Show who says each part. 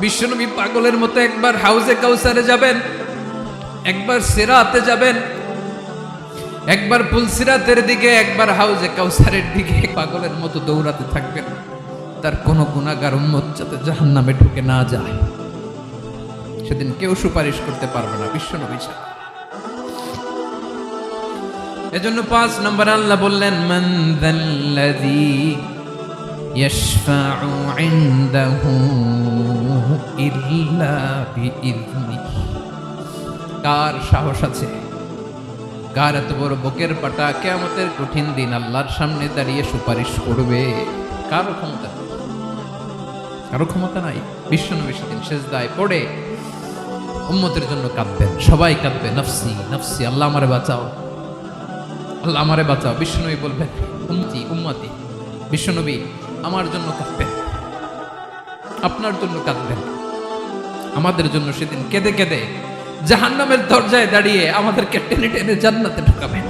Speaker 1: বিশ্বনবী পাগলের মতো একবার হাউজে কাউসারে যাবেন, একবার সিরাতে যাবেন, একবার পুলসিরাতের দিকে, একবার হাউজে কাউসারের দিকে পাগলের মতো দৌড়াতে থাকবেন। তার কোনো গুনাহগার উম্মত যাতে জাহান্নামে ঢুকে না যায়, সেদিন কেউ সুপারিশ করতে পারবে না বিশ্বনবী ছাড়া। এজন্য 5 নম্বর আল্লাহ বললেন, মান যাল্লাযী ইয়াশফাউ ইনদাহু ইল্লা বিইযনিহি। কার সাহস আছে, কার এত বড় বুকের পাটা কিয়ামতের কঠিন দিন আল্লাহর সামনে দাঁড়িয়ে সুপারিশ করবে? কারো ক্ষমতা নেই, কারো ক্ষমতা নাই। বিশ্বনবী সেদিন সেজদায় পড়ে উম্মতের জন্য কাঁদবেন, সবাই কাঁদবে, নফসি নফসি, আল্লাহ আমারে বাঁচাও, আল্লাহ আমারে বাঁচাও। বিশ্বনবী বলবেন, উম্মতি উম্মতি। বিশ্বনবী আমার জন্য কাঁদবেন, আপনার জন্য কাঁদবেন, আমাদের জন্য সেদিন কেঁদে কেঁদে জাহান্নামের দরজায় দাঁড়িয়ে আমাদেরকে টেনে টেনে জান্নাতে ঢুকাবেন।